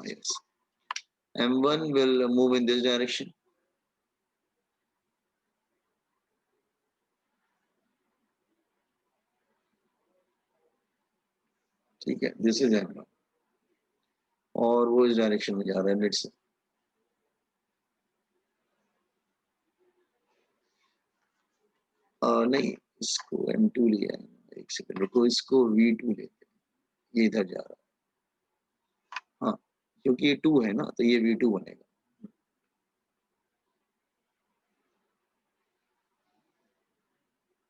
yes. M1 will move in this direction. ठीक है, this is M1 और वो इस डायरेक्शन में जा रहा है लेट्स से। नहीं, इसको M2 लिया है, एक सेकंड रुको, इसको V2 लेते हैं, ये इधर जा रहा है। हाँ, क्योंकि ये 2 है ना, तो ये V2 बनेगा।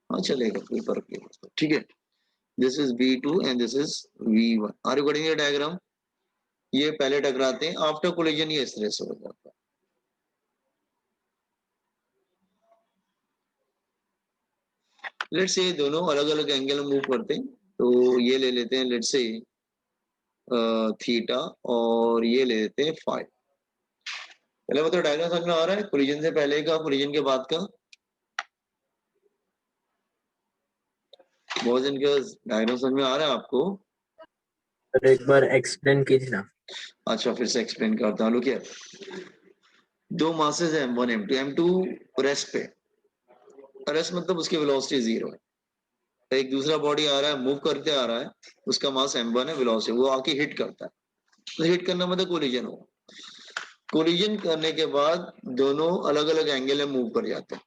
हाँ चलेगा, कोई फर्क नहीं पड़ता, ठीक है। This is V2 and this is V1। Are you getting the diagram? ये पहले टकराते हैं, आफ्टर कोलिजन ये इस तरह से हो जाता है। लेट्स से दोनों अलग अलग एंगल में मूव करते हैं, तो ये ले लेते हैं लेट्स से थीटा और ये ले लेते हैं फाई। पहले बताओ डायग्राम समझ में आ रहा है? कोलिजन से पहले का, कोलिजन के बाद का? बॉयज एंड गर्ल्स, डायग्राम समझ में आ रहा है आपको? सर एक बार एक्सप्लेन कीजिए ना। अच्छा, फिर से एक्सप्लेन करता हूँ। क्या दो मासेस है M1 M2। M2 रेस्ट पे, रेस्ट मतलब उसकी वेलोसिटी 0 है। एक दूसरा बॉडी आ रहा है, मूव करते आ रहा है, उसका मास M1 है, वेलोसिटी वो आके हिट करता है, तो हिट करना मतलब कोलिजन हो। कोलिजन करने के बाद दोनों अलग अलग एंगल में मूव कर जाते हैं।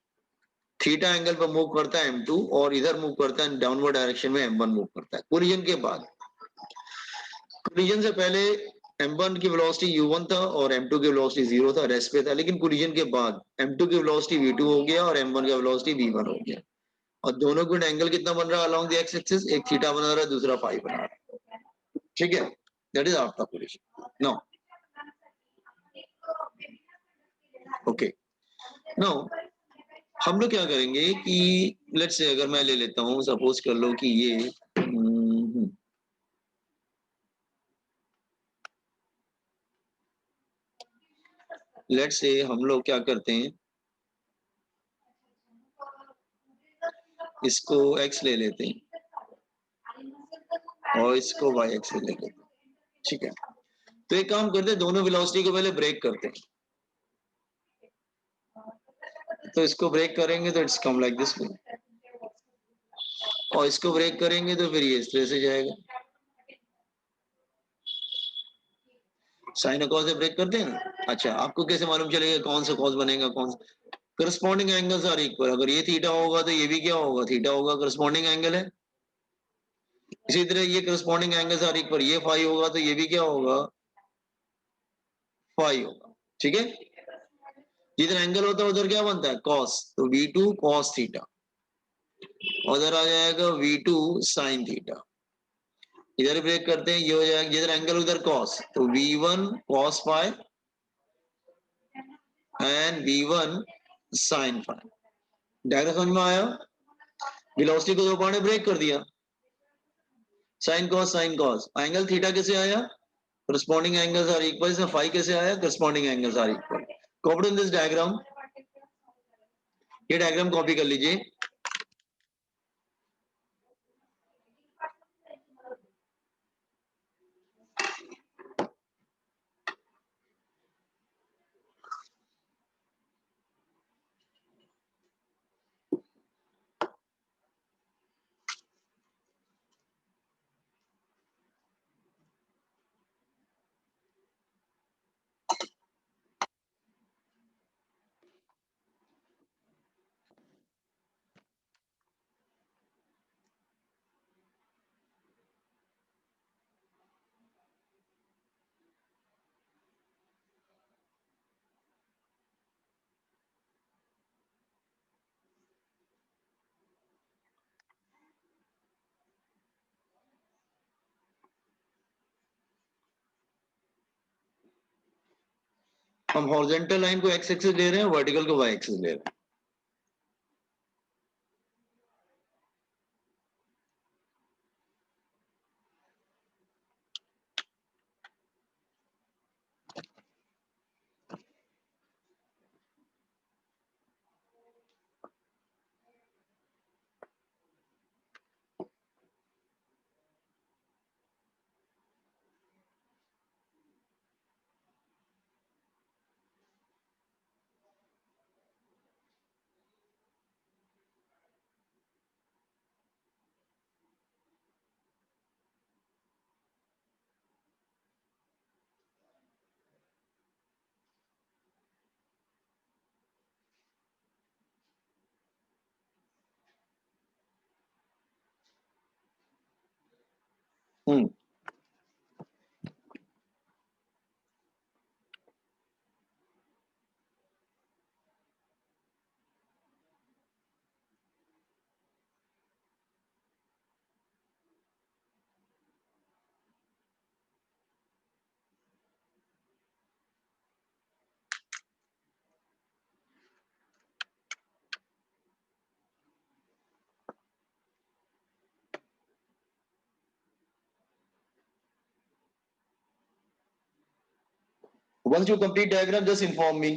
थीटा एंगल पर मूव करता है M2 और इधर मूव करता है डाउनवर्ड डायरेक्शन में M1 मूव करता है। कोलिजन के बाद, कोलिजन से पहले M1 की वेलोसिटी U1 था और M2 की वेलोसिटी 0 था, रेस्ट पे था। लेकिन कोलिजन के बाद M2 की वेलोसिटी V2 हो गया और M1 का वेलोसिटी V1 हो गया, और दोनों का एंगल कितना बन रहा है अलोंग द एक्स एक्सिस? एक थीटा बना रहा है, दूसरा फाई बना रहा है, ठीक है। That is after collision. Now okay, now हम लोग क्या करेंगे कि लेट्स से अगर मैं ले लेता हूं, सपोज कर लो कि ये लेट्स से हम लोग क्या करते हैं, इसको x ले लेते हैं और इसको y एक्स ले लेते हैं, ठीक है। तो एक काम करते हैं, दोनों वेलोसिटी को पहले ब्रेक करते हैं। तो इसको ब्रेक करेंगे तो इट्स कम लाइक दिस, और इसको ब्रेक करेंगे तो फिर ये इस तरह से जाएगा। साइन और कॉस से ब्रेक करते हैं ना। अच्छा, आपको कैसे मालूम चलेगा कौन सा कॉस बनेगा कौन सा? Corresponding angles are equal. अगर ये थीटा होगा तो ये भी क्या होगा? थीटा होगा, करस्पॉन्डिंग एंगल है। इसी तरह ये करस्पॉन्डिंग एंगल्स आर इक्वल, ये फाई होगा तो ये भी क्या होगा? फाई होगा, ठीक है। जिधर एंगल होता है उधर क्या बनता है? कॉस, तो V2 कॉस थीटा, उधर आ जाएगा V2 साइन थीटा। इधर ब्रेक करते हैं, ये हो जाएगा जिधर एंगल उधर कॉस, तो V1 cos phi and V1 sine phi. Diagram समझ में आया? वेलोसिटी को दो पार्ट में ब्रेक कर दिया, sine cos sine cos. Angle theta कैसे आया? Corresponding angles are equal. इसमें फाई कैसे आया? Corresponding angles are equal. Copy in this diagram, ये डायग्राम कॉपी कर लीजिए। हम हॉरिजॉन्टल लाइन को एक्स एक्सिस ले रहे हैं, वर्टिकल को वाई एक्सिस ले रहे हैं। हम्म once you complete diagram just inform me.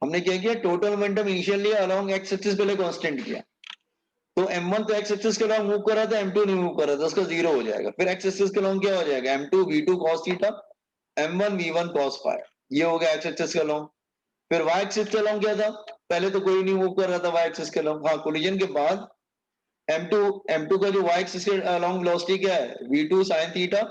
हमने क्या किया, total momentum initially along x axis पहले कांस्टेंट किया, तो m1 तो एक्स एक्सिस के अलोंग मूव कर रहा था, m2 नहीं मूव कर रहा था, उसका जीरो हो जाएगा। फिर एक्स एक्सिस के अलोंग क्या हो जाएगा, m2 v2 cos theta, m1 v1 cos phi, ये हो गया एक्स एक्सिस के अलोंग। फिर y एक्सिस के अलोंग क्या था, पहले तो कोई नहीं मूव कर रहा था y एक्सिस के अलोंग, हाँ कोलिजन के बाद m2 का जो y एक्सिस के अलोंग वेलोसिटी क्या है, v2 sin थीटा,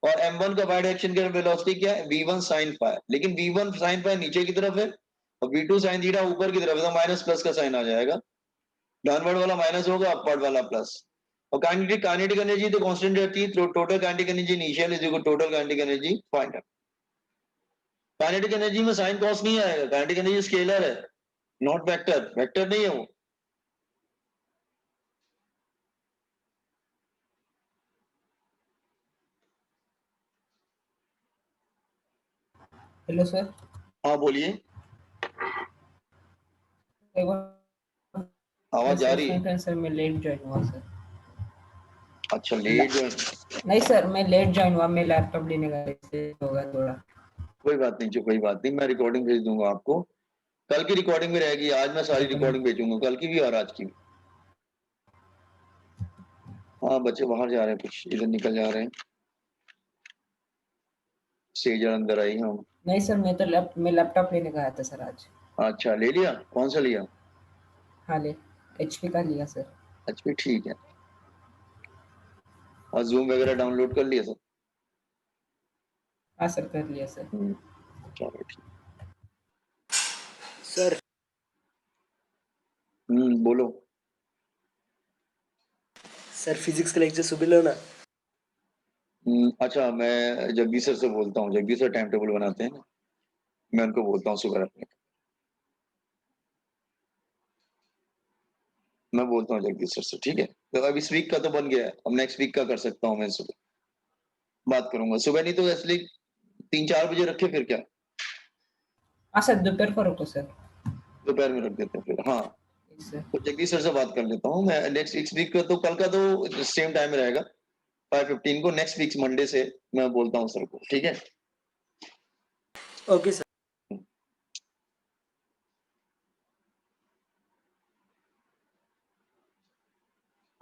और m1 का y डायरेक्शन के वेलोसिटी क्या है, v1 sin phi, लेकिन v1 sin phi नीचे की तरफ है और v2 sin थीटा ऊपर की तरफ है, तो माइनस प्लस का साइन आ जाएगा, डाउनवर्ड वाला माइनस होगा, अपवर्ड वाला प्लस। और काइनेटिक एनर्जी तो कांस्टेंट रहती है, तो total kinetic energy initial is equal total kinetic energy find out. Kinetic energy में साइन कॉस नहीं आएगा, काइनेटिक एनर्जी स्केलर है, नॉट वेक्टर, वेक्टर नहीं है वो। Hello sir. हाँ बोलिए, एक बार आवाज जा रही है। सुनते हैं सर, मैं लेट ज्वाइन हुआ सर। अच्छा लेट जो, नहीं सर, मैं लेट ज्वाइन हुआ, मैं लैपटॉप लेने गया, इससे होगा थोड़ा। कोई बात नहीं जो, कोई बात नहीं, मैं रिकॉर्डिंग भेज दूंगा आपको, कल की रिकॉर्डिंग में रहेगी, आज मैं सारी रिकॉर्डिंग भेजूंगा, कल की भी और आज की भी। हाँ बच्चे बाहर जा रहे हैं, कुछ इधर निकल जा रहे हैं, सेजर अंदर आई। हाँ नहीं सर, मैं लैपटॉप लेने गया था सर आज। अच्छा ले लिया, कौन सा लिया? हाँ ले, HP का लिया सर। अच्छा ठीक है, और जूम वगैरह डाउनलोड कर लिया सर? हाँ सर, कर लिया सर। चलो ठीक। सर बोलो। सर फिजिक्स का लेक्चर सुबह लो ना। अच्छा मैं जगदीश सर से बोलता हूँ, जगदीश सर टाइम टेबल बनाते हैं ना, मैं उनको बोलता हूँ सुबह रखने का। मैं बोलता हूँ जगदीश सर से, ठीक है। तो अब इस वीक का तो बन गया है, अब नेक्स्ट वीक का कर सकता हूँ मैं, सुबह बात करूंगा, सुबह नहीं तो इसलिए 3-4 बजे रखे फिर क्या, हाँ सर, दोपहर को रखो सर। दोपहर में रख देते हैं फिर। हाँ सर तो जगदीश सर से बात कर लेता हूँ मैं, नेक्स्ट इस वीक का तो, कल का तो सेम टाइम में रहेगा 5:15 को, नेक्स्ट वीक मंडे से मैं बोलता हूँ सर को, ठीक है। Okay sir.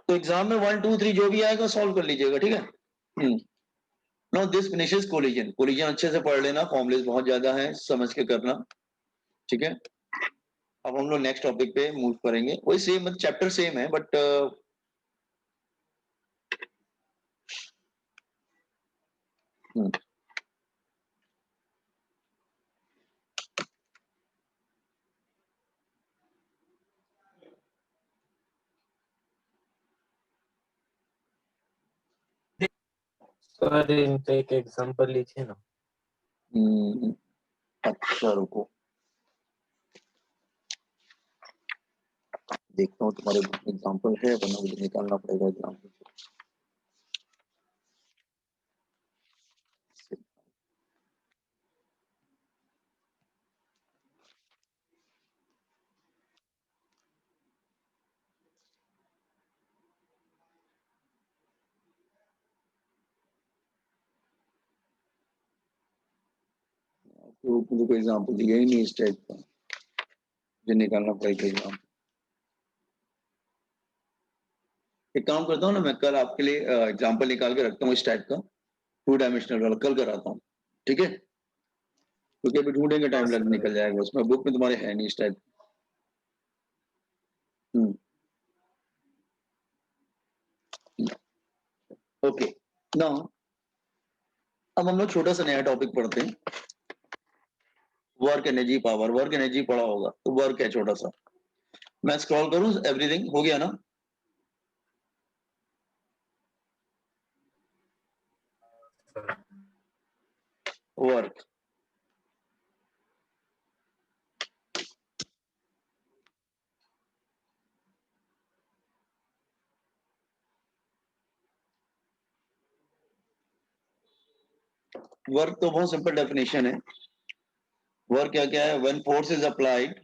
तो एग्जाम में 1 2 3 जो भी आएगा सॉल्व कर लीजिएगा, ठीक है। Now this finishes collision, collision अच्छे से पढ़ लेना, फॉर्मुलेस बहुत ज्यादा है, समझ के करना, ठीक है। अब हम लोग नेक्स्ट टॉपिक पे मूव करेंगे, वही सेम चैप्टर सेम है बट सर इनका एक एग्जांपल लीजिए ना। अच्छा रुको देखता हूँ तुम्हारे एग्जाम्पल है, वरना मुझे निकालना पड़ेगा एग्जाम्पल। तो मुझे कोई एग्जाम्पल दिया ही नहीं इस टाइप का, मुझे निकालना पड़ेगा एग्जाम्पल। एक काम करता हूँ ना, मैं कल आपके लिए एग्जाम्पल निकाल के रखता हूँ इस टाइप का, 2 डायमेंशनल वाला, कल कराता हूँ, ठीक है। क्योंकि अभी ढूंढेंगे हाँ टाइम लग सर। निकल जाएगा, उसमें बुक में तुम्हारे है नहीं इस टाइप। ओके नाउ अब हम लोग छोटा सा नया टॉपिक पढ़ते हैं, work energy power. Work energy पढ़ा होगा तो वर्क है छोटा सा। मैं स्क्रॉल करूं, एवरीथिंग हो गया ना? वर्क वर्क तो बहुत सिंपल डेफिनेशन है। वर्क क्या क्या है? When force is applied,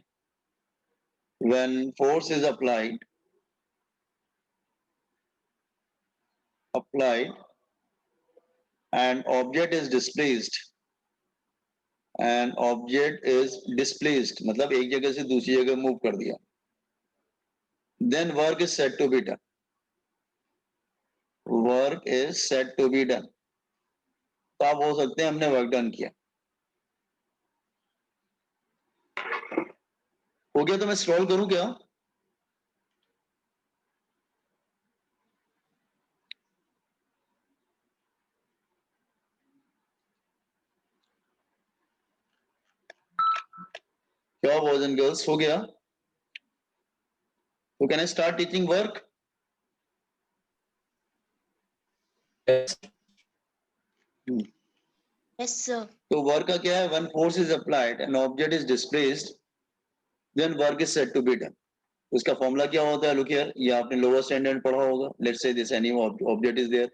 when force is applied and object is displaced, and object is displaced मतलब एक जगह से दूसरी जगह मूव कर दिया, then work is said to be done. Work is said to be done. तो आप हो सकते हैं हमने वर्क डन किया। हो गया तो मैं स्क्रॉल करूं क्या? क्या बॉयज एंड गर्ल्स, हो गया? तो can I start teaching work? Yes. Yes, sir. तो वर्क का क्या है? When force is applied and object is displaced, then work is said to be done. उसका फॉर्मूला क्या होता है? लुक हियर, ये आपने लोअर स्टैंडर्ड पढ़ा होगा। Let's say this any object is there,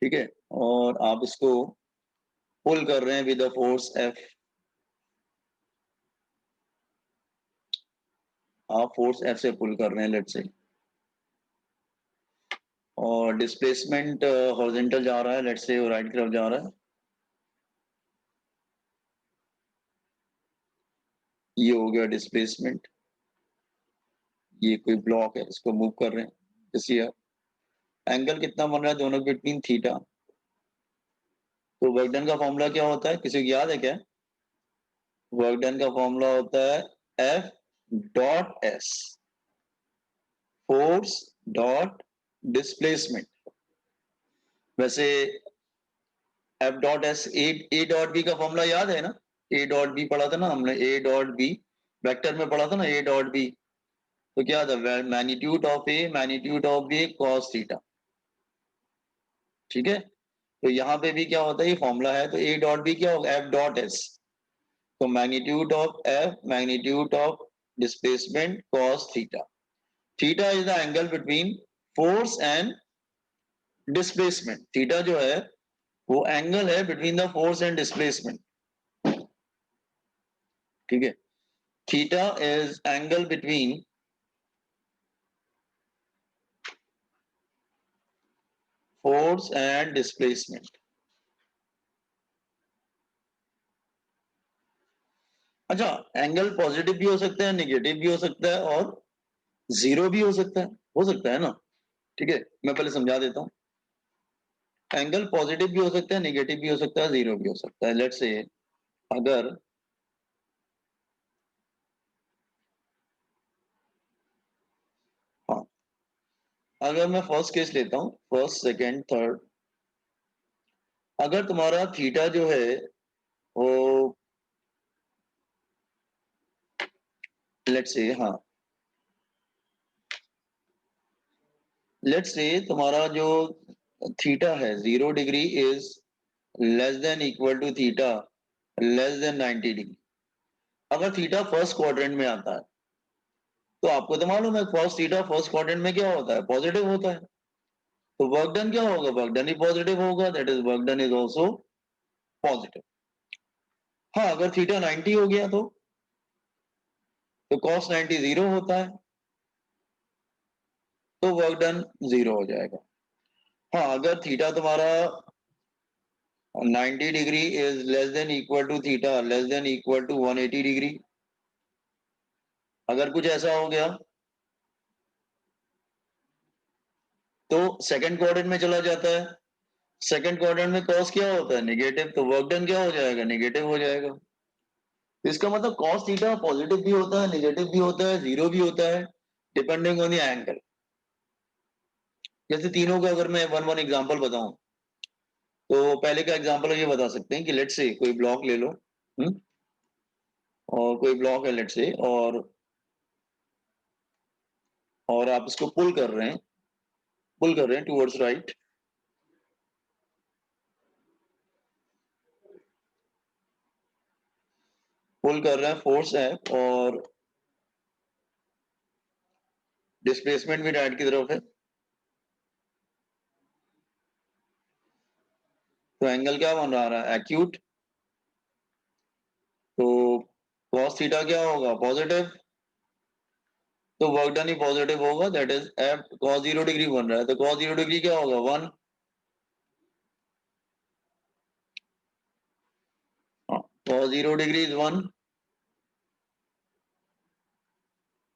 ठीक है, और आप इसको पुल कर रहे हैं विद द फोर्स एफ। आप फोर्स एफ से पुल कर रहे हैं लेट्स से, और डिस्प्लेसमेंट हॉरिजॉन्टल जा रहा है, लेट्स से राइट की तरफ जा रहा है। ये हो गया डिस्प्लेसमेंट। ये कोई ब्लॉक है, इसको मूव कर रहे हैं इसी। एंगल कितना बन रहा है दोनों बिटवीन? थीटा। तो वर्क डन का फॉर्मूला क्या होता है, किसी को याद है क्या? वर्क डन का फॉर्मूला होता है F dot S, force dot displacement. वैसे F dot S, A dot B का फॉर्मूला याद है ना? ए डॉट बी पढ़ा था ना हमने, ए डॉट बी वेक्टर में पढ़ा था ना, ए डॉट बी। तो क्या था? Magnitude of A, magnitude of B cos theta, ठीक है। तो यहाँ पे भी क्या होता है, ये फॉर्मूला है, तो ए डॉट बी क्या होगा? F dot S. तो magnitude of F, magnitude of displacement cos theta. Theta is the angle between force and displacement. Theta जो है वो एंगल है between the force and displacement, ठीक है। Theta is angle between force and displacement. अच्छा, angle positive भी हो सकता है, नेगेटिव भी हो सकता है, और जीरो भी हो सकता है ना, ठीक है। मैं पहले समझा देता हूं। एंगल पॉजिटिव भी हो सकता है, नेगेटिव भी हो सकता है, जीरो भी हो सकता है। लेट्स से अगर हाँ, अगर मैं फर्स्ट केस लेता हूं, फर्स्ट सेकंड थर्ड, अगर तुम्हारा थीटा जो है वो लेट्स से, हाँ लेट्स से तुम्हारा जो थीटा है 0 degree is less than equal to theta less than 90 degree. अगर थीटा फर्स्ट क्वाड्रेंट में आता है तो आपको तो मालूम है फर्स्ट थीटा फर्स्ट क्वाड्रेंट में क्या होता है? पॉजिटिव होता है। तो वर्क डन क्या होगा? वर्क डन ही पॉजिटिव होगा, that is work done is also positive. हाँ, अगर थीटा 90 हो गया तो कॉस 90 जीरो होता है, तो वर्क डन जीरो हो जाएगा। हाँ, अगर थीटा तुम्हारा 90 degree is less than equal to theta less than equal to 180 degree, अगर कुछ ऐसा हो गया तो सेकंड क्वाड्रेंट में चला जाता है। सेकंड क्वाड्रेंट में कॉस क्या होता है? नेगेटिव, तो वर्क डन क्या हो जाएगा? नेगेटिव हो जाएगा। इसका मतलब cos थीटा पॉजिटिव भी होता है, नेगेटिव भी होता है, जीरो भी होता है, डिपेंडिंग ऑन द एंगल। जैसे तीनों का अगर मैं वन वन एग्जांपल बताऊं, तो पहले का एग्जांपल ये बता सकते हैं कि लेट्स से कोई ब्लॉक ले लो, और कोई ब्लॉक है लेट्स से, और आप इसको पुल कर रहे हैं टुवर्ड्स राइट, पुल कर रहे हैं, फोर्स है, और डिस्प्लेसमेंट भी राइट की तरफ है, तो एंगल क्या बन रहा है, एक्यूट। तो cos थीटा क्या होगा, पॉजिटिव, तो वर्क डन ही पॉजिटिव होगा, that is F cos 0 degree बन रहा है, तो cos 0 डिग्री क्या होगा, 1। cos 0 डिग्री इज 1,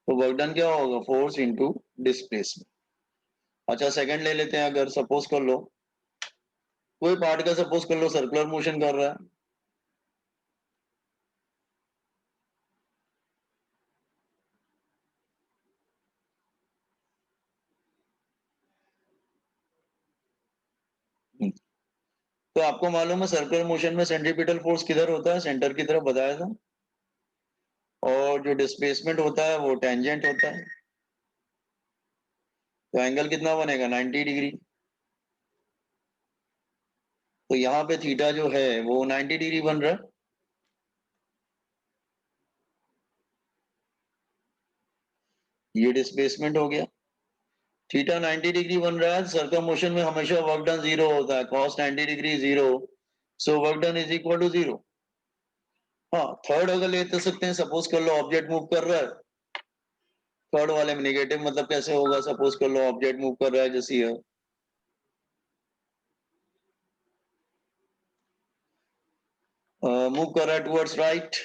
तो वर्क डन क्या होगा, फोर्स इंटू डिस्प्लेसमेंट। अच्छा सेकंड ले लेते हैं, अगर सपोज कर लो कोई पार्ट का, सपोज कर लो सर्कुलर मोशन कर रहा है, तो आपको मालूम है सर्कुलर मोशन में सेंट्रीपिटल फोर्स किधर होता है, सेंटर की तरफ बताया था, और जो डिस्प्लेसमेंट होता है वो टेंजेंट होता है, तो एंगल कितना बनेगा, 90 डिग्री। तो यहाँ पे थीटा जो है वो 90 डिग्री बन रहा है, ये डिस्प्लेसमेंट हो गया। थीटा 90 डिग्री बन रहा है, सर्कुलर मोशन में हमेशा वर्क डन जीरो होता है, cos 90 degree zero, so work done is equal to zero. हाँ थर्ड अगर लेते सकते हैं, सपोज कर लो ऑब्जेक्ट मूव कर रहा है, थर्ड वाले में नेगेटिव मतलब कैसे होगा, सपोज कर लो ऑब्जेक्ट मूव कर रहा है, जैसे ये मूव कर रहा है टुवर्ड्स राइट,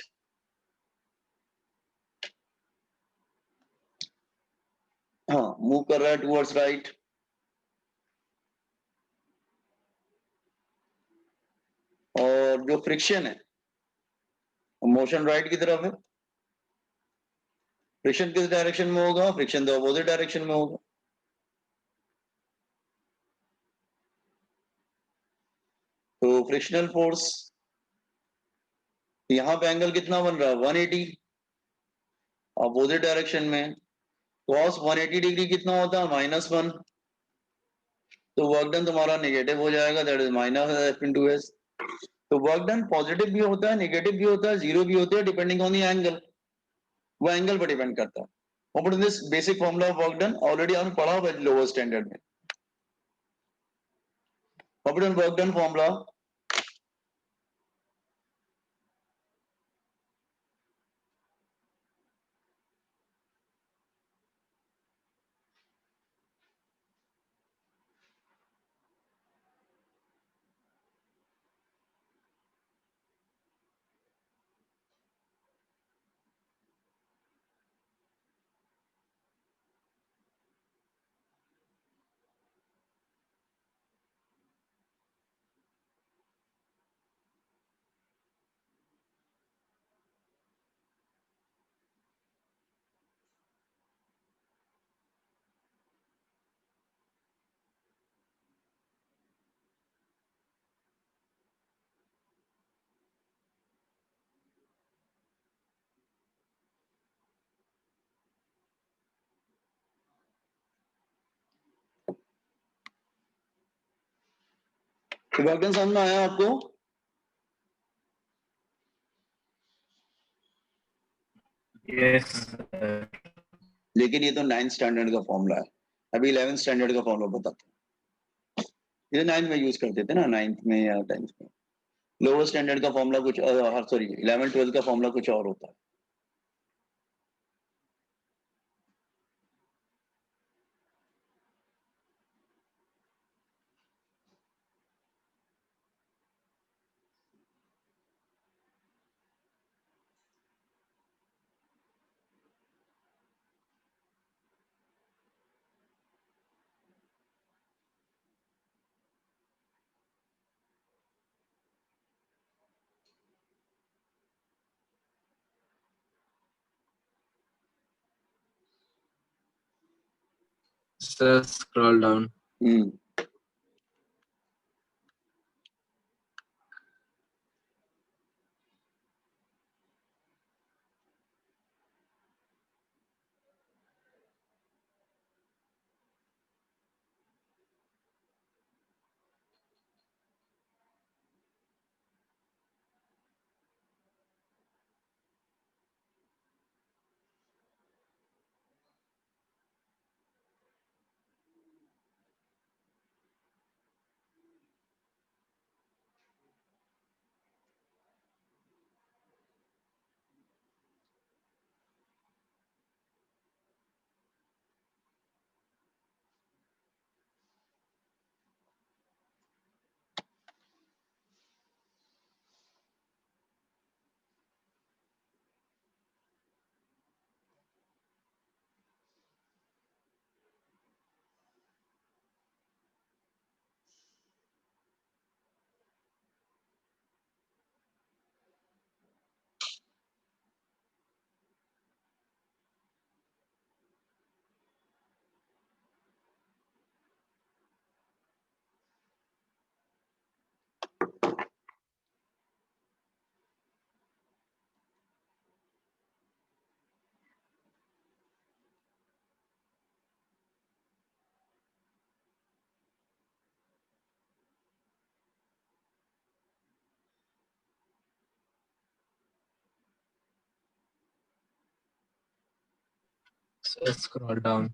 हाँ मूव कर रहा है टुवर्ड्स राइट, और जो फ्रिक्शन है, मोशन राइट की तरफ है, फ्रिक्शन किस डायरेक्शन में होगा, फ्रिक्शन तो अपोजिट डायरेक्शन में होगा, तो फ्रिक्शनल फोर्स, यहाँ पे एंगल कितना बन रहा है, 180, अपोजिट डायरेक्शन में, cos 180 डिग्री कितना होता है, -1, तो वर्क डन तुम्हारा नेगेटिव हो जाएगा, that is minus F into S. तो वर्क डन पॉजिटिव भी होता है, नेगेटिव भी होता है, जीरो भी होता है, डिपेंडिंग ऑन द एंगल, वो एंगल पर डिपेंड करता है। और this basic formula of work done already हमने पढ़ा हुआ है लोअर स्टैंडर्ड में। Work done formula, work done समझ में आया आपको? Yes, sir. लेकिन ये तो 9th स्टैंडर्ड का फॉर्मूला है, अभी 11th स्टैंडर्ड का फॉर्मूला बताते हैं। ये 9th में यूज करते थे ना, 9th में या 10th में। लोअर स्टैंडर्ड का फॉर्मूला कुछ, सॉरी 11 12 का फॉर्मूला कुछ और होता है। Sir, scroll down. Sir, scroll down.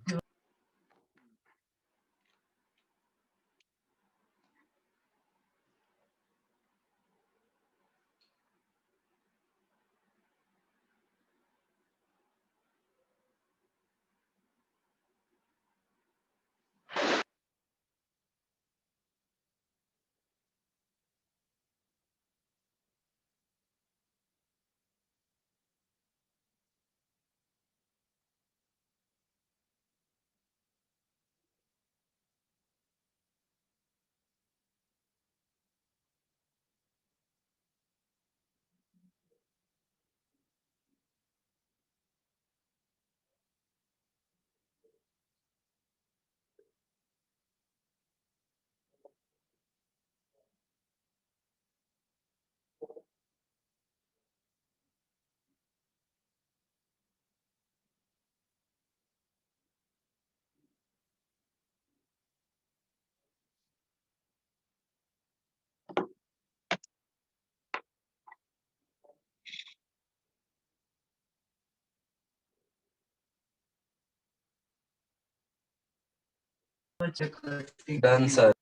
Done, sir.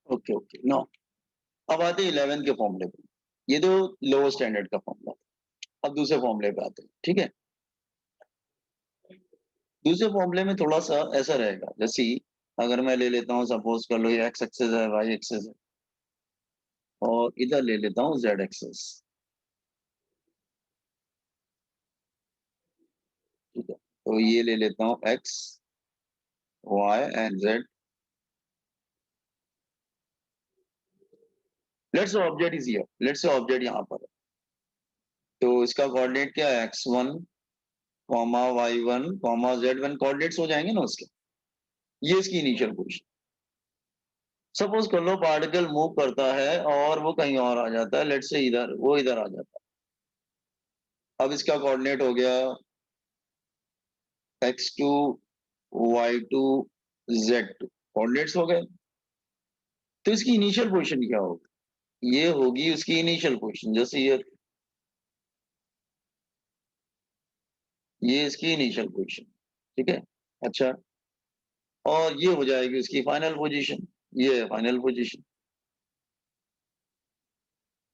Okay okay no अब आते हैं 11 के फॉर्मूले पे। ये तो लोअर स्टैंडर्ड का फॉर्मूला। अब दूसरे फॉर्मूले पे आते हैं, ठीक है। दूसरे फॉर्मूले में थोड़ा सा ऐसा रहेगा, जैसे अगर मैं ले लेता हूँ, सपोज कर लो ये एक्स एक्सेस है, वाई एक्सेस है, और इधर ले लेता हूँ जेड एक्सेस, ठीक है। तो ये ले लेता हूँ x y and z. Let's say object is here, let's say object यहाँ पर है, तो इसका कोऑर्डिनेट क्या है, x1 y1 z1 कोऑर्डिनेट्स हो जाएंगे ना उसके। ये इसकी इनिशियल पोजीशन। सपोज कर लो पार्टिकल मूव करता है और वो कहीं और आ जाता है, लेट्स से इधर, वो इधर आ जाता है। अब इसका कोऑर्डिनेट हो गया x2 y2 z2, कोऑर्डिनेट्स हो गए। तो इसकी इनिशियल पोजीशन क्या होगी, ये होगी उसकी इनिशियल पोजीशन, जैसे ये इसकी इनिशियल पोजीशन, ठीक है। अच्छा, और ये हो जाएगी उसकी फाइनल पोजीशन, ये है फाइनल पोजीशन।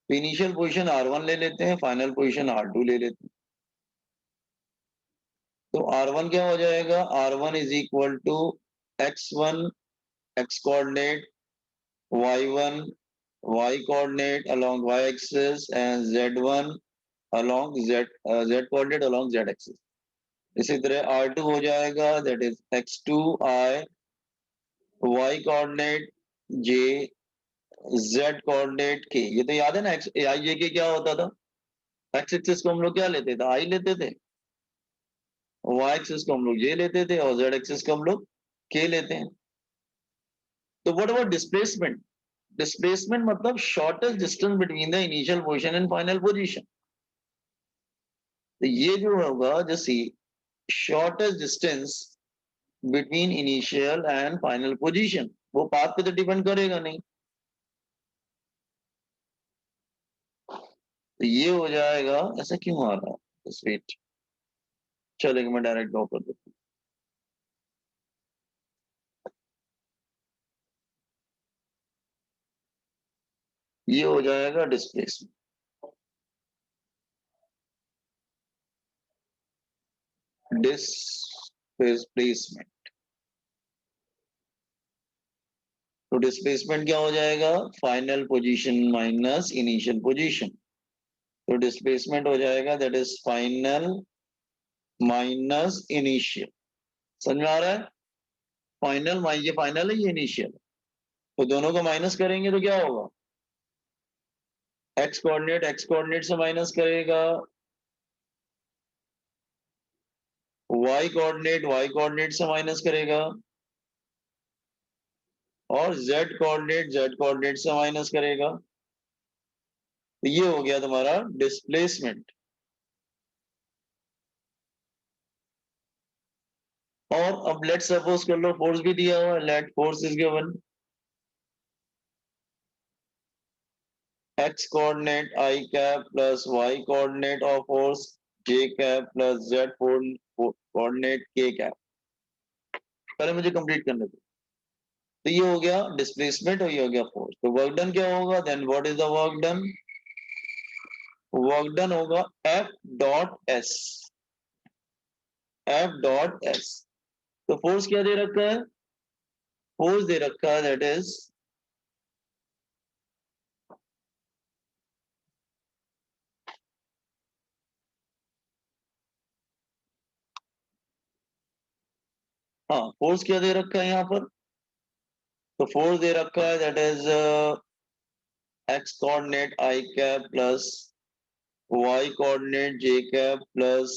तो इनिशियल पोजीशन R1 ले लेते हैं, फाइनल पोजीशन R2 ले लेते हैं। तो R1 क्या हो जाएगा, R1 is equal to x1 x coordinate, y1 y coordinate along y axis and z1 along z coordinate along z axis। इसी तरह R2 हो जाएगा, that is x2 I y coordinate j z coordinate k। ये तो याद है ना, x i j k क्या होता था, x एक्सिस को हम लोग क्या लेते थे, i लेते थे, y एक्सिस को हम लोग j लेते थे, और z एक्सिस को हम लोग के लेते हैं। तो व्हाट अबाउट डिस्प्लेसमेंट? डिस्प्लेसमेंट मतलब shortest distance between the initial position and final position. तो ये जो होगा, जैसे shortest distance between initial and final position, वो पाथ पे तो डिपेंड करेगा नहीं। तो ये हो जाएगा, ऐसा क्यों आ रहा है? वेट, चलेगा, मैं डायरेक्ट ड्रॉ कर देता हूँ। ये हो जाएगा डिस्प्लेसमेंट। डिस्प्लेसमेंट, तो डिस्प्लेसमेंट क्या हो जाएगा? Final position minus initial position. तो डिस्प्लेसमेंट हो जाएगा that is final minus initial. समझ में आ रहा है? फाइनल, ये फाइनल है, ये इनिशियल। तो दोनों को माइनस करेंगे तो क्या होगा? एक्स कोऑर्डिनेट से माइनस करेगा, वाई कोऑर्डिनेट से माइनस करेगा, और जेड कोऑर्डिनेट से माइनस करेगा। तो ये हो गया तुम्हारा डिस्प्लेसमेंट। और अब लेट सपोज कर लो फोर्स भी दिया हुआ है, let force is given x coordinate i cap plus y coordinate of force j cap plus z coordinate k cap. पहले मुझे कंप्लीट करने दो। तो ये हो गया डिस्प्लेसमेंट और ये हो गया फोर्स। तो वर्क डन क्या होगा? Then what is the work done? Work done होगा F dot S। F dot S। तो फोर्स क्या दे रखा है? फोर्स दे रखा है दैट इज हाँ, फोर्स क्या दे रखा है यहाँ पर? तो फोर्स दे रखा है that is x coordinate i cap plus y coordinate j cap plus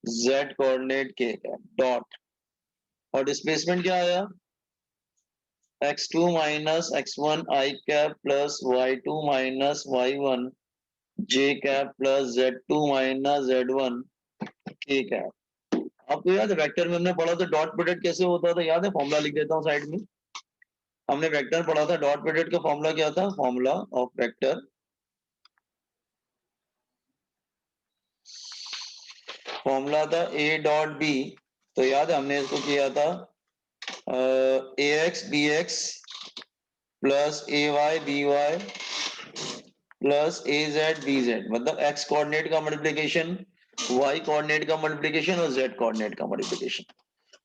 z coordinate k cap dot, और डिस्प्लेसमेंट क्या आया? x2 minus x1 i cap plus y2 minus y1 j cap plus z2 minus z1 k cap. आपको याद है vector में हमने पढ़ा था डॉट प्रोडक्ट कैसे होता था? याद है? फॉर्मूला लिख देता हूँ साइड में। हमने वेक्टर पढ़ा था, डॉट प्रोडक्ट का फॉर्मूला क्या था? फॉर्मूला ऑफ वेक्टर, फॉर्मूला था a डॉट b। तो याद है हमने इसको किया था ax bx plus ay by plus az bz, मतलब x कोऑर्डिनेट का मल्टीप्लिकेशन, y कोऑर्डिनेट का मल्टीप्लिकेशन और z कोऑर्डिनेट का मल्टीप्लिकेशन।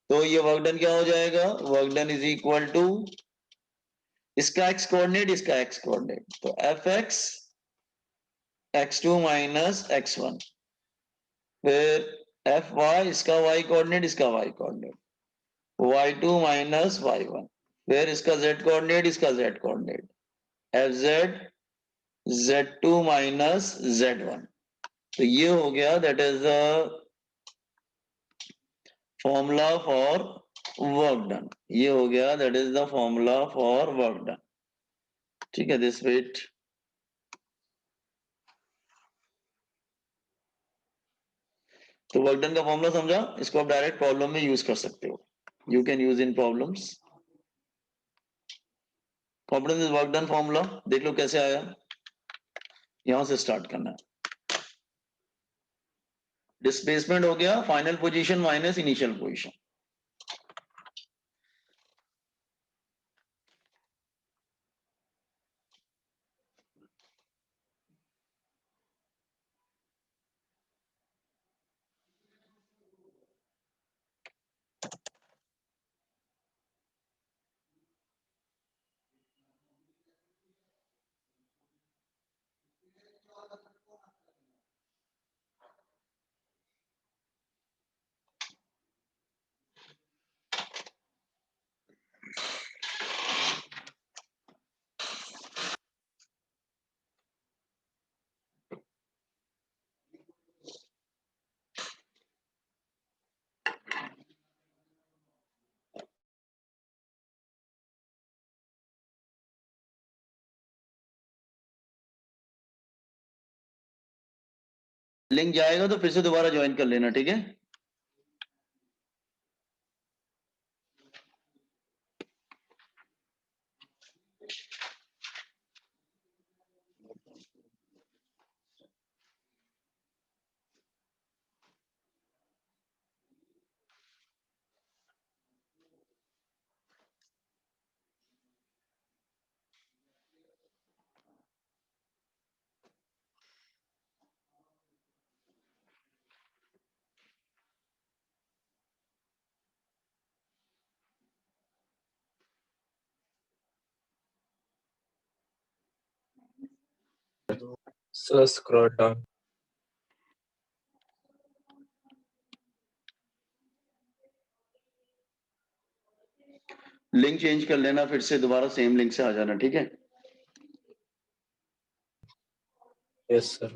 तो ये वर्क डन क्या हो जाएगा? Work done is equal to इसका x कोऑर्डिनेट, इसका x कोऑर्डिनेट, तो fx x2 माइनस x1, फिर fy इसका y कोऑर्डिनेट, इसका y coordinate, y2 minus y1, फिर इसका z कोऑर्डिनेट, इसका z coordinate, fz z2 minus z1। तो ये हो गया that is the formula for work done. ये हो गया that is the formula for work done. ठीक है, दिस वेट, तो वर्क डन का फॉर्मूला समझा? इसको आप डायरेक्ट प्रॉब्लम में यूज कर सकते हो। You can use in problems. Confidence is work done formula देख लो कैसे आया, यहां से स्टार्ट करना है। डिस्प्लेसमेंट हो गया final position minus initial position. Link जाएगा तो फिर से दोबारा ज्वाइन कर लेना, ठीक है। So scroll down. Link change कर लेना, फिर से दोबारा सेम लिंक से आ जाना, ठीक है। Yes, sir.